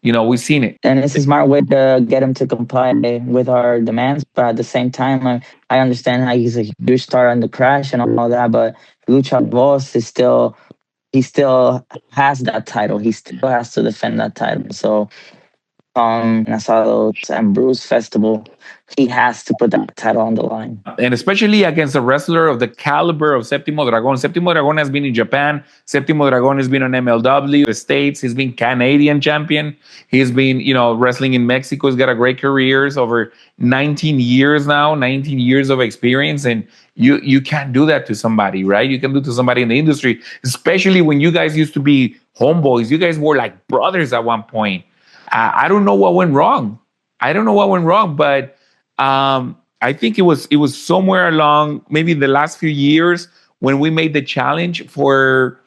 We've seen it. And it's a smart way to get him to comply with our demands. But at the same time, I understand how he's a huge star on the Crash and all that. But Lucha Voz he still has that title. He still has to defend that title. So Asados and Bruce Festival, he has to put that title on the line. And especially against a wrestler of the caliber of Séptimo Dragón. Séptimo Dragón has been in Japan. Séptimo Dragón has been on MLW, the States. He's been Canadian champion. He's been, wrestling in Mexico. He's got a great career. Over 19 years now, 19 years of experience. And you can't do that to somebody, right? You can do it to somebody in the industry, especially when you guys used to be homeboys. You guys were like brothers at one point. I don't know what went wrong. But I think it was somewhere along maybe the last few years when we made the challenge for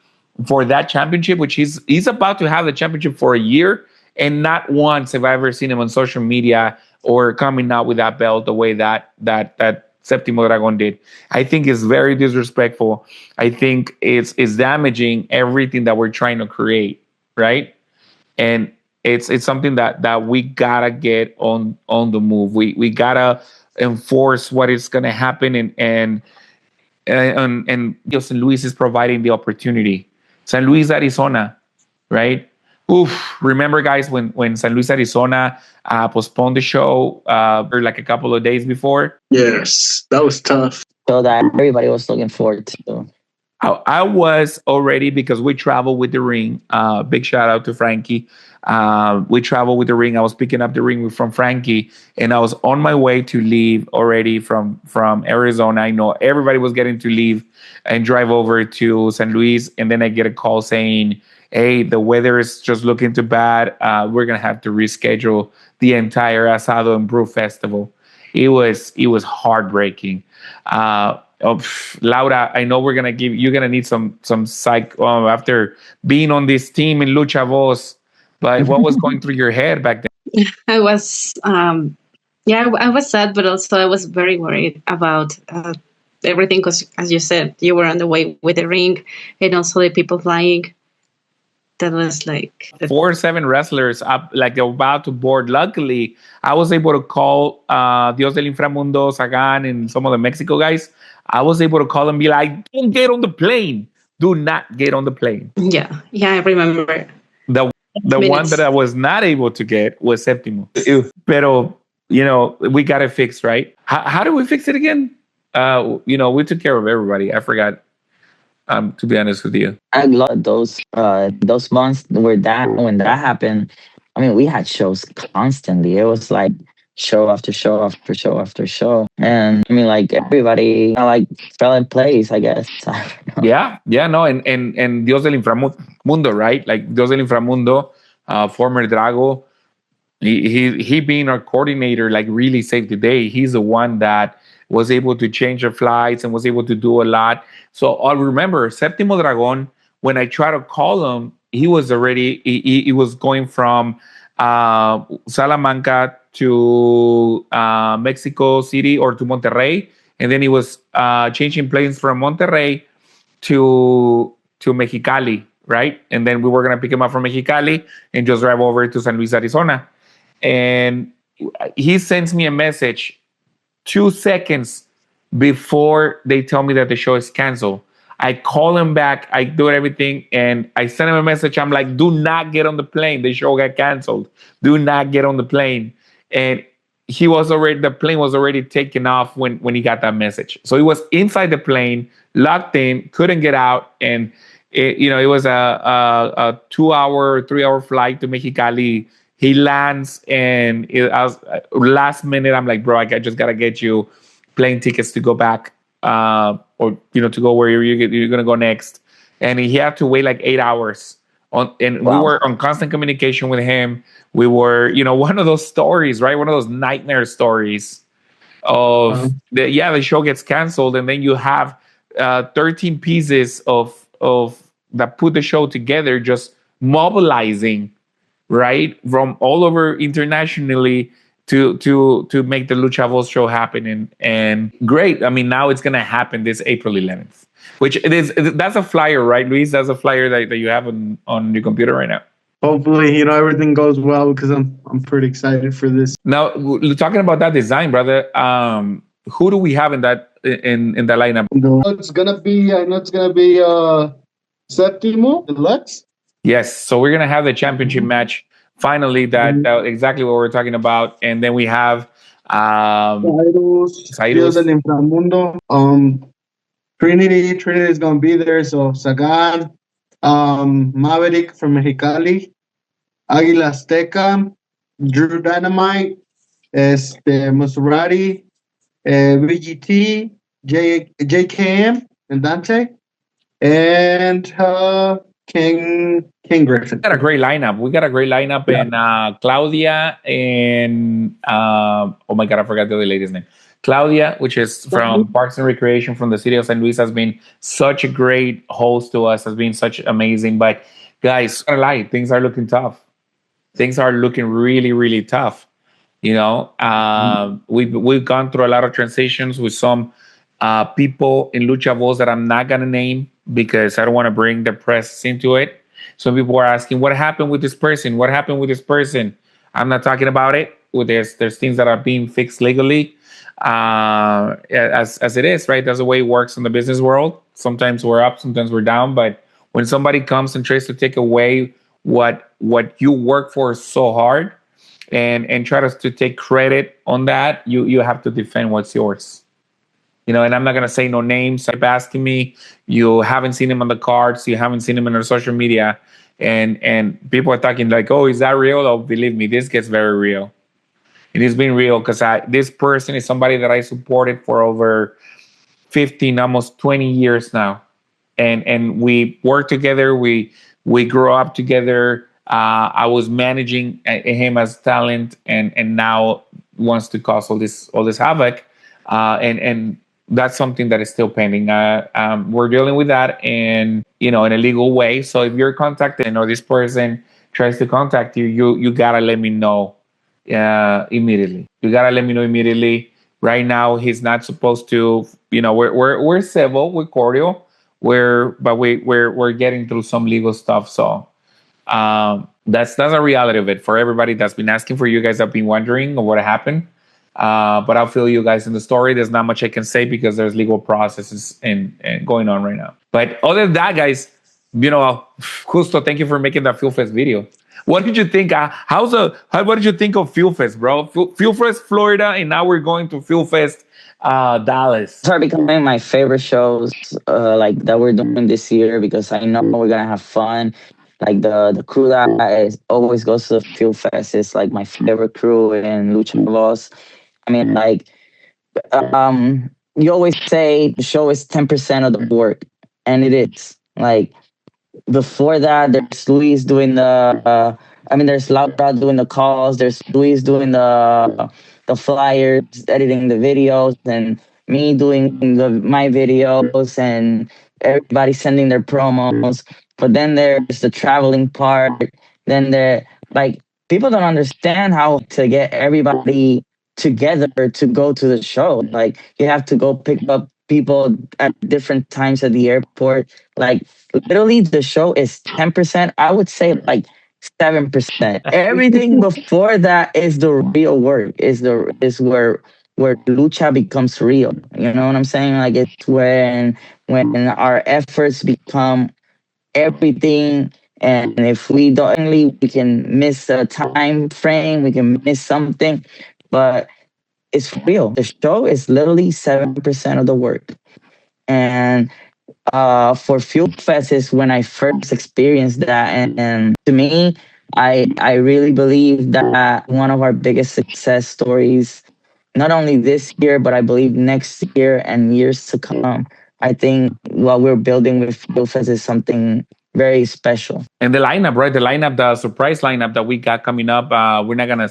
that championship, which he's about to have the championship for a year, and not once have I ever seen him on social media or coming out with that belt the way that Séptimo Dragón did. I think it's very disrespectful. I think it's damaging everything that we're trying to create, right? And it's something that we gotta get on the move. We gotta enforce what is gonna happen, and San Luis is providing the opportunity. San Luis, Arizona, right? Oof! Remember, guys, when San Luis, Arizona postponed the show for like a couple of days before? Yes, that was tough. So that everybody was looking forward to. I was already, because we travel with the ring. Big shout out to Frankie. We travel with the ring. I was picking up the ring from Frankie, and I was on my way to leave already from Arizona. I know everybody was getting to leave and drive over to San Luis, and then I get a call saying, hey, the weather is just looking too bad. We're going to have to reschedule the entire Asado and Brew Festival. It was heartbreaking. Laura, I know you're gonna need some psych after being on this team in Lucha Voz, but what was going through your head back then? I was Yeah, I was sad, but also I was very worried about everything because, as you said, you were on the way with the ring and also the people flying. That was like, 4 or 7 wrestlers up, like they're about to board. Luckily, I was able to call Dios del Inframundo, Sagan, and some of the Mexico guys. I was able to call and be like, "Don't get on the plane. Do not get on the plane." yeah, I remember. The the one that Minutes. I was not able to get was Septimo. Pero we got it fixed, right? How do we fix it again? We took care of everybody. I forgot. To be honest with you. I love those months where that when that happened. I mean, we had shows constantly. It was like show after show after show after show, and I mean, like everybody like fell in place. I guess. Yeah, no, and Dios del Inframundo, right? Like Dios del Inframundo, former Drago, he being our coordinator, like really saved the day. He's the one that was able to change the flights and was able to do a lot. So I remember Séptimo Dragon, when I tried to call him, he was already he was going from Salamanca to Mexico City or to Monterrey, and then he was changing planes from Monterrey to Mexicali, right? And then we were gonna pick him up from Mexicali and just drive over to San Luis, Arizona. And he sends me a message 2 seconds before they tell me that the show is canceled. I call him back, I do everything, and I send him a message. I'm like, do not get on the plane. The show got canceled. Do not get on the plane. And the plane was already taken off when he got that message. So he was inside the plane, locked in, couldn't get out. And it was a 2-hour, 3-hour flight to Mexicali. He lands, and I was last minute. I'm like, bro, I just gotta get you plane tickets to go back, or to go where you're gonna go next. And he had to wait like 8 hours. We were on constant communication with him. We were, one of those stories, right? One of those nightmare stories of the show gets canceled, and then you have 13 pieces of that put the show together, just mobilizing, right, from all over internationally to make the Lucha Voz show happen. And great. I mean, now it's gonna happen this April 11th, which that's a flyer, right, Luis? That's a flyer that you have on your computer right now. Hopefully, everything goes well, because I'm pretty excited for this. Now, talking about that design, brother, who do we have in that lineup? It's gonna be, I know it's gonna be Septimo Deluxe. Yes, so we're gonna have the championship match finally. That exactly what we're talking about, and then we have Dios del Inframundo. Trinity is gonna be there. So Sagan, Maverick from Mexicali, Águila Azteca, Drew Dynamite, Maserati, VGT, JKM, and Dante, and King Griffin. We got a great lineup. And Claudia and oh my god, I forgot the other lady's name. Claudia, which is from Parks and Recreation from the city of San Luis, has been such a great host to us, has been such amazing. But guys, I'm not gonna lie, things are looking tough. Things are looking really, really tough. We've gone through a lot of transitions with some people in Lucha Voz that I'm not gonna name because I don't want to bring the press into it. Some people are asking, what happened with this person? What happened with this person? I'm not talking about it. There's things that are being fixed legally, as it is, right? That's the way it works in the business world. Sometimes we're up, sometimes we're down. But when somebody comes and tries to take away what you work for so hard and try to take credit on that, you have to defend what's yours. And I'm not going to say no names. Keep asking me. You haven't seen him on the cards. You haven't seen him on our social media. And people are talking like, oh, is that real? Oh, believe me, this gets very real. It has been real because this person is somebody that I supported for over 15, almost 20 years now. And we work together. We grew up together. I was managing him as talent and now wants to cause all this havoc. And that's something that is still pending. We're dealing with that in a legal way. So if you're contacted or this person tries to contact you, you gotta let me know immediately. You gotta let me know immediately. Right now, he's not supposed to. We're civil, we're cordial, we're getting through some legal stuff. So that's a reality of it for everybody that's been asking. For you guys that have been wondering what happened. But I'll fill you guys in the story. There's not much I can say because there's legal processes and going on right now. But other than that, guys, Justo, thank you for making that Fuel Fest video. What did you think? What did you think of Fuel Fest, bro? Fuel Fest, Florida, and now we're going to Fuel Fest, Dallas. These are becoming my favorite shows, like that we're doing this year because I know we're gonna have fun. Like the crew that always goes to the Fuel Fest is like my favorite crew in Lucha Voz. I mean, like, you always say the show is 10% of the work, and it is. Like, before that, there's Luis doing there's Laura doing the calls, there's Luis doing the flyers, editing the videos, and me doing my videos, and everybody sending their promos. But then there's the traveling part. Then like, people don't understand how to get everybody together to go to the show. Like, you have to go pick up people at different times at the airport. Like, literally, the show is 10%. I would say like 7%. Everything before that is the real work. Is where lucha becomes real. You know what I'm saying? Like, it's when our efforts become everything. And if we don't, only we can miss a time frame, we can miss something, but it's real. The show is literally 7% of the work. And for Fuel Fest is when I first experienced that, and to me, I really believe that one of our biggest success stories, not only this year, but I believe next year and years to come. I think what we're building with Fuel Fest is something very special. And the lineup, right? The surprise lineup that we got coming up. We're not gonna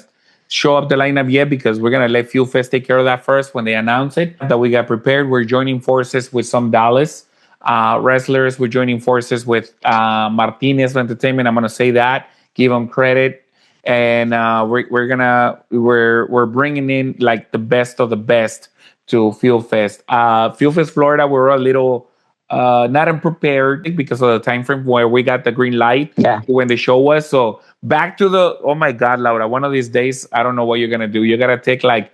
show up the lineup yet because we're gonna let Fuel Fest take care of that first when they announce it. That we got prepared. We're joining forces with some Dallas wrestlers. We're joining forces with Martinez Entertainment. I'm gonna say that. Give them credit, and we're bringing in like the best of the best to Fuel Fest. Fuel Fest Florida. We're a little not unprepared because of the time frame where we got the green light when the show was. So back to oh my God, Laura, one of these days, I don't know what you're going to do. You got to take like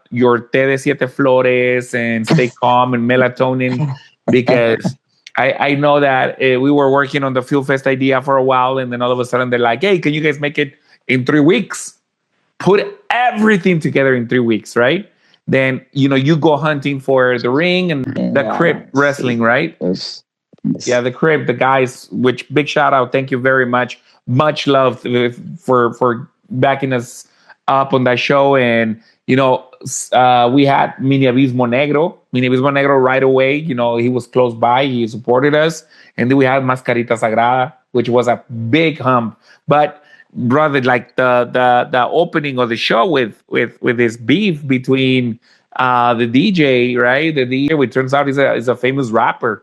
your té de siete flores and stay calm and melatonin because I know that we were working on the Fuel Fest idea for a while. And then all of a sudden they're like, hey, can you guys make it in 3 weeks? Put everything together in 3 weeks, right? Then you go hunting for the ring and the Crib Wrestling, right? Yes. Yeah, the Crib, the guys. Which big shout out, thank you very much, much love for backing us up on that show. And we had Mini Abismo Negro right away. He was close by, he supported us, and then we had Mascarita Sagrada, which was a big hump, but. Brother, like the opening of the show with this beef between the DJ, right? The DJ, which turns out is a famous rapper.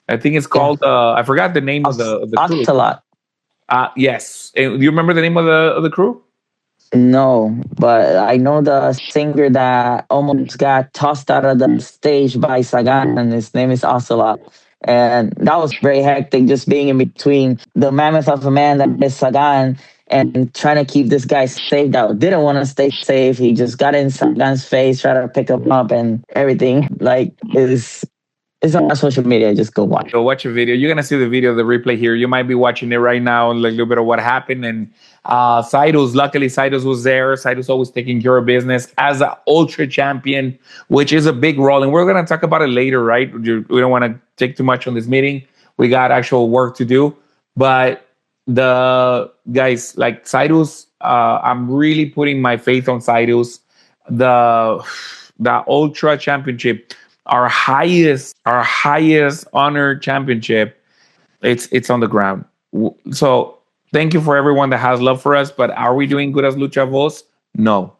I think it's called I forgot the name of the crew. Ocelot. Yes. Do you remember the name of the crew? No, but I know the singer that almost got tossed out of the stage by Sagan, and his name is Ocelot. And that was very hectic, just being in between the mammoth of a man that is Sagan and trying to keep this guy safe that didn't want to stay safe. He just got in Sagan's face, tried to pick him up, and everything. Like, it's on social media. Just go watch. Go watch a video. You're gonna see the video, the replay here. You might be watching it right now, like a little bit of what happened. And luckily Cyrus was there. Cyrus always taking care of business as an ultra champion, which is a big role. And we're gonna talk about it later, right? We don't want to take too much on this meeting. We got actual work to do, but the guys like Cyrus, I'm really putting my faith on Cyrus. The Ultra Championship, our highest honor championship, it's on the ground. So thank you for everyone that has love for us. But are we doing good as Lucha Voz? No,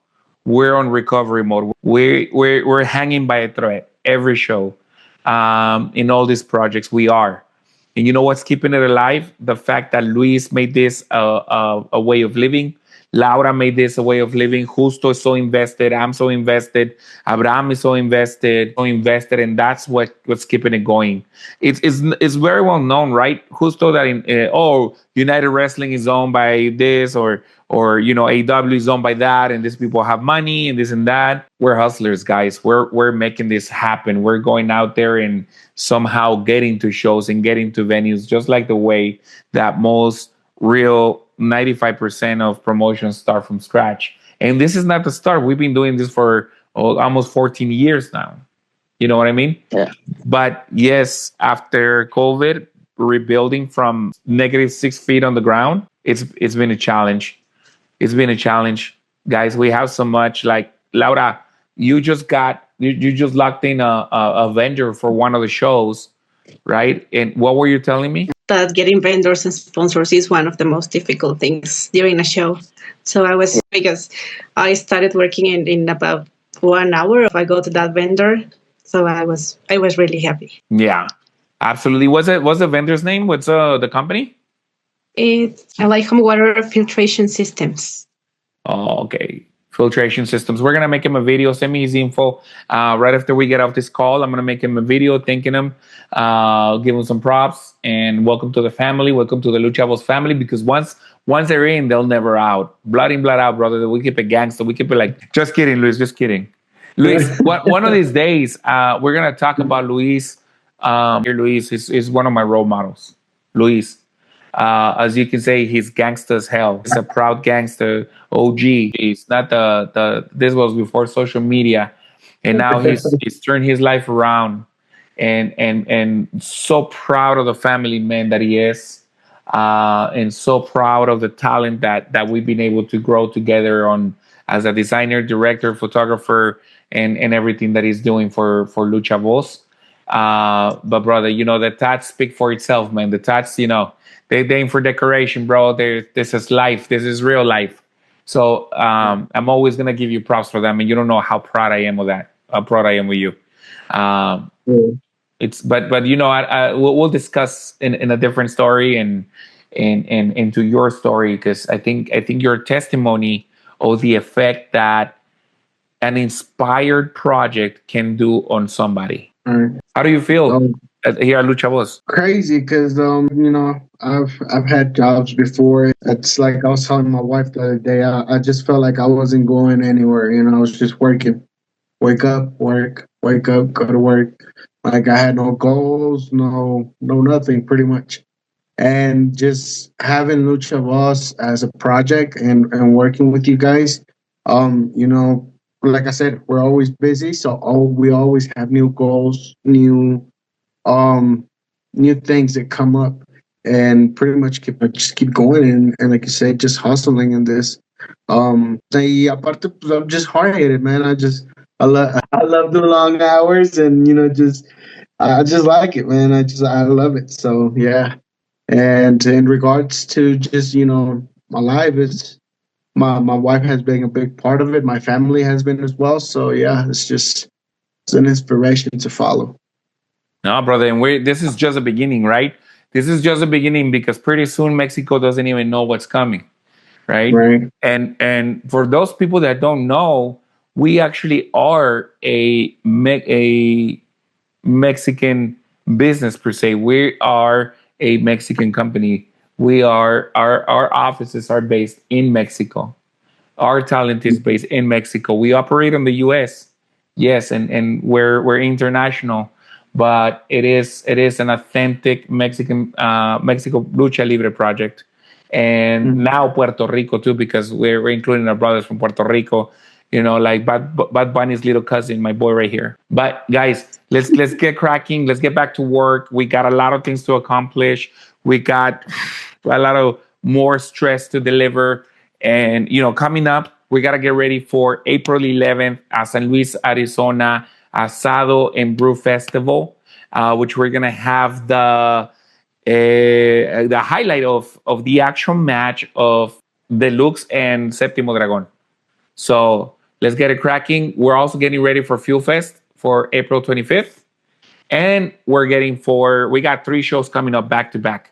we're on recovery mode. We're hanging by a thread every show. In all these projects, we are. And you know what's keeping it alive? The fact that Luis made this a way of living. Laura made this a way of living. Justo is so invested. I'm so invested. Abraham is so invested, and that's what's keeping it going. It's very well known, right? Justo that in United Wrestling is owned by this, or AW is owned by that, and these people have money and this and that. We're hustlers, guys. We're making this happen. We're going out there and somehow getting to shows and getting to venues, just like the way that most real 95% of promotions start from scratch. And this is not the start. We've been doing this for almost 14 years now. You know what I mean? Yeah. But yes, after COVID, rebuilding from -6 feet on the ground, it's been a challenge. It's been a challenge, guys. We have so much. Like Laura, you just locked in a vendor for one of the shows, right? And what were you telling me? That getting vendors and sponsors is one of the most difficult things during a show. So because I started working in about 1 hour if I go to that vendor. So I was really happy. Yeah, absolutely. What's the vendor's name? What's the company? It's like home water filtration systems. Oh, okay. Filtration systems. We're gonna make him a video. Send me his info right after we get off this call. I'm gonna make him a video thanking him, give him some props, and welcome to the family. Welcome to the Lucha Voz family. Because once they're in, they'll never out. Blood in, blood out, brother. We keep it gangster. We keep it like. Just kidding, Luis. Just kidding, Luis. One of these days, we're gonna talk about Luis. Here, Luis is one of my role models. Luis. As you can say, he's gangster as hell. He's a proud gangster, OG. He's not this was before social media, and now he's turned his life around, and so proud of the family man that he is, and so proud of the talent that we've been able to grow together on as a designer, director, photographer, and everything that he's doing for Lucha Voz. But brother, the tats speak for itself, man. The tats, they aim for decoration, bro. This is life. This is real life. So I'm always gonna give you props for them, and you don't know how proud I am of that. How proud I am with you. It's but we'll discuss in a different story and into your story, because I think your testimony of the effect that an inspired project can do on somebody. How do you feel here at Lucha Voz? Crazy, because I've had jobs before. It's like I was telling my wife the other day. I just felt like I wasn't going anywhere. I was just working. Wake up, work. Wake up, go to work. Like I had no goals, no nothing, pretty much. And just having Lucha Voz as a project and working with you guys, like I said, we're always busy, so we always have new goals, new things that come up, and pretty much keep going and like you said, just hustling in this. Aparte, I'm just hard headed, man. I love the long hours, and I just like it, man. I love it. So yeah. And in regards to just my life, it's my wife has been a big part of it. My family has been as well. So yeah, it's an inspiration to follow. No, brother, and this is just the beginning, right? This is just the beginning, because pretty soon Mexico doesn't even know what's coming, right? Right. And for those people that don't know, we actually are a Mexican business per se. We are a Mexican company. Our offices are based in Mexico. Our talent is based in Mexico. We operate in the U.S. Yes, and we're international, but it is an authentic Mexico Lucha Libre project, and now Puerto Rico too, because we're including our brothers from Puerto Rico. Like Bad Bunny's little cousin, my boy right here. But guys, let's get cracking. Let's get back to work. We got a lot of things to accomplish. We got a lot of more stress to deliver. And, coming up, we got to get ready for April 11th at San Luis, Arizona, Asado and Brew Festival, which we're going to have the highlight of the actual match of Deluxe and Séptimo Dragón. So let's get it cracking. We're also getting ready for Fuel Fest for April 25th. And we got 3 shows coming up back to back.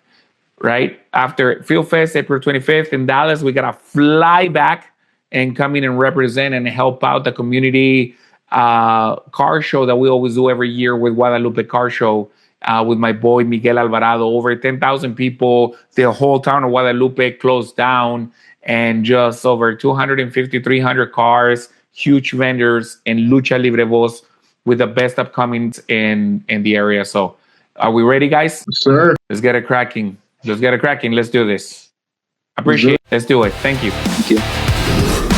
right? After Field Fest, April 25th in Dallas, we got to fly back and come in and represent and help out the community car show that we always do every year with Guadalupe Car Show with my boy Miguel Alvarado. Over 10,000 people, the whole town of Guadalupe closed down, and just over 250, 300 cars, huge vendors, and Lucha Libre Voz with the best upcomings in the area. So are we ready, guys? Sir. Let's get it cracking. Let's get it cracking. Let's do this. Appreciate it. Let's do it. Thank you. Thank you.